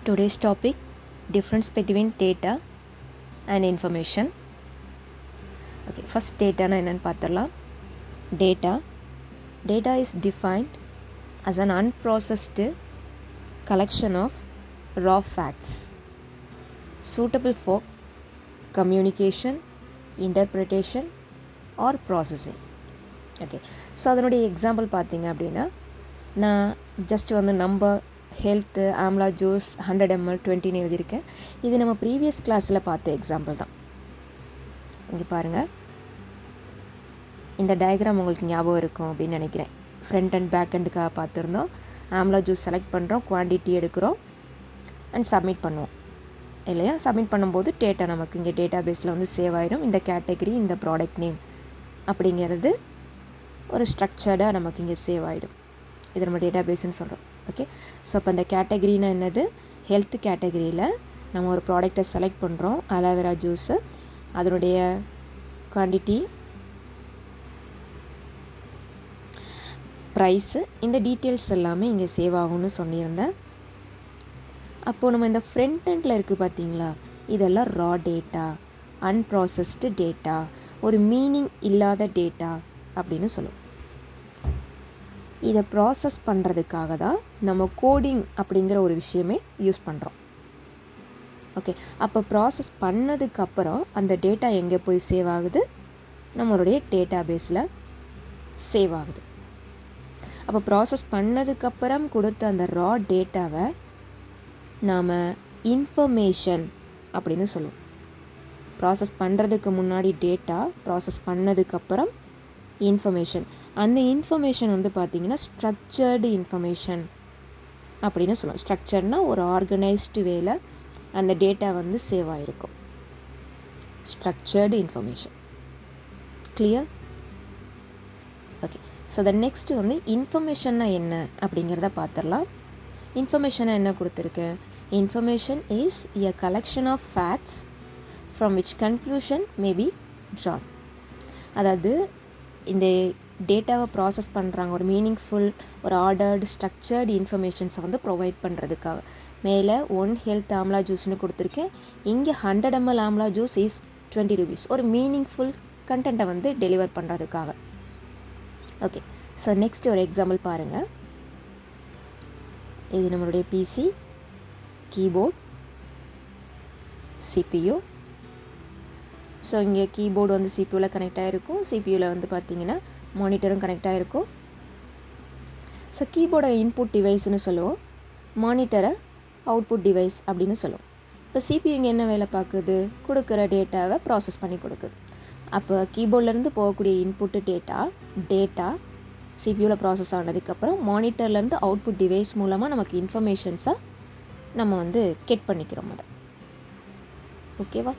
Today's topic, difference between data and information. Okay, first data na என்னன்னு பார்த்துடலாம். Data is defined as an unprocessed collection of raw facts suitable for communication, interpretation or processing. Okay, so அதனுடைய example பார்த்தீங்க அப்படின்னா, நான் just வந்து number, health, amla juice 100 ml 20 எழுதியிருக்கேன். இது நம்ம ப்ரீவியஸ் கிளாஸில் பார்த்த எக்ஸாம்பிள் தான். இங்கே பாருங்கள், இந்த டயக்ராம் உங்களுக்கு ஞாபகம் இருக்கும் அப்படின்னு நினைக்கிறேன். ஃப்ரண்ட் அண்ட் பேக் அண்டுக்காக பார்த்துருந்தோம். ஆம்லா ஜூஸ் செலக்ட் பண்ணுறோம், குவான்டிட்டி எடுக்கிறோம் அண்ட் சப்மிட் பண்ணுவோம் இல்லையா? சப்மிட் பண்ணும்போது டேட்டா நமக்கு இங்கே டேட்டா பேஸில் வந்து சேவ் ஆயிடும். இந்த கேட்டகரி, இந்த ப்ராடக்ட் நேம் அப்படிங்கிறது ஒரு ஸ்ட்ரக்சர்டாக நமக்கு இங்கே சேவ் ஆகிடும். இது நம்ம டேட்டா பேஸ்ன்னு சொல்கிறோம். ஓகே, ஸோ அப்போ அந்த கேட்டகரினா என்னது? ஹெல்த் கேட்டகரியில் நம்ம ஒரு ப்ராடக்டை செலக்ட் பண்ணுறோம், அலோவேரா ஜூஸு, அதனுடைய குவான்டிட்டி, ப்ரைஸு, இந்த டீட்டெயில்ஸ் எல்லாமே இங்கே சேவ் ஆகும்னு சொல்லியிருந்தேன். அப்போது நம்ம இந்த ஃப்ரண்ட் எண்டில் இருக்குது பார்த்தீங்களா, இதெல்லாம் ரா டேட்டா, அன்ப்ராசஸ்டு டேட்டா, ஒரு மீனிங் இல்லாத டேட்டா அப்படின்னு சொல்லுவோம். இதை ப்ராசஸ் பண்ணுறதுக்காக தான் நம்ம கோடிங் அப்படிங்கிற ஒரு விஷயமே யூஸ் பண்ணுறோம். ஓகே, அப்போ ப்ராசஸ் பண்ணதுக்கப்புறம் அந்த டேட்டா எங்கே போய் சேவ் ஆகுது? நம்மளுடைய டேட்டா பேஸில் சேவ் ஆகுது. அப்போ ப்ராசஸ் பண்ணதுக்கப்புறம் கொடுத்த அந்த ரா டேட்டாவை நாம் இன்ஃபர்மேஷன் அப்படின்னு சொல்லுவோம். ப்ராசஸ் பண்ணுறதுக்கு முன்னாடி டேட்டா, ப்ராசஸ் பண்ணதுக்கப்புறம் இன்ஃபர்மேஷன். அந்த இன்ஃபர்மேஷன் வந்து பார்த்திங்கன்னா ஸ்ட்ரக்சர்டு இன்ஃபர்மேஷன் அப்படின்னு சொல்லுவோம். ஸ்ட்ரக்சர்னால் ஒரு ஆர்கனைஸ்டு வேல அந்த டேட்டா வந்து சேவ் ஆகிருக்கும். Structured information. Clear? Okay, so the next வந்து இன்ஃபர்மேஷன்னா என்ன அப்படிங்கிறத பார்த்துடலாம். இன்ஃபர்மேஷனை என்ன கொடுத்துருக்கேன்? Information is a collection of facts from which conclusion may be drawn. அதாவது இந்த டேட்டாவை ப்ராசஸ் பண்ணுறாங்க, ஒரு மீனிங்ஃபுல், ஒரு ஆர்டர்டு, ஸ்ட்ரக்சர்டு இன்ஃபர்மேஷன்ஸை வந்து ப்ரொவைட் பண்ணுறதுக்காக. மேலே 1 ஹெல்த் ஆம்லா ஜூஸ்னு கொடுத்துருக்கேன். இங்கே 100 ml amla juice is 20 rupees. ஒரு மீனிங்ஃபுல் கண்டென்ட்டை வந்து டெலிவர் பண்ணுறதுக்காக. ஓகே, ஸோ நெக்ஸ்ட் ஒரு எக்ஸாம்பிள் பாருங்கள். இது நம்மளுடைய பிசி, கீபோர்ட், சிபியு. ஸோ இங்கே கீபோர்டு வந்து சிபியூவில் கனெக்ட் ஆகிருக்கும், சிபியூவில் வந்து பார்த்திங்கன்னா மானிட்டரும் கனெக்ட் ஆகிருக்கும். ஸோ கீபோர்டை இன்புட் டிவைஸ்னு சொல்லுவோம், மானிட்டரை அவுட்புட் டிவைஸ் அப்படின்னு சொல்லுவோம். இப்போ சிபியூ இங்கே என்ன வேலை பார்க்குது? கொடுக்குற டேட்டாவை ப்ராசஸ் பண்ணி கொடுக்குது. அப்போ கீபோர்ட்லேருந்து போகக்கூடிய இன்புட்டு டேட்டா சிபியூவில் ப்ராசஸ் ஆனதுக்கப்புறம் மானிட்டர்லேருந்து அவுட்புட் டிவைஸ் மூலமாக நமக்கு இன்ஃபர்மேஷன்ஸாக நம்ம வந்து கெட் பண்ணிக்கிறோம் அதை. ஓகேவா?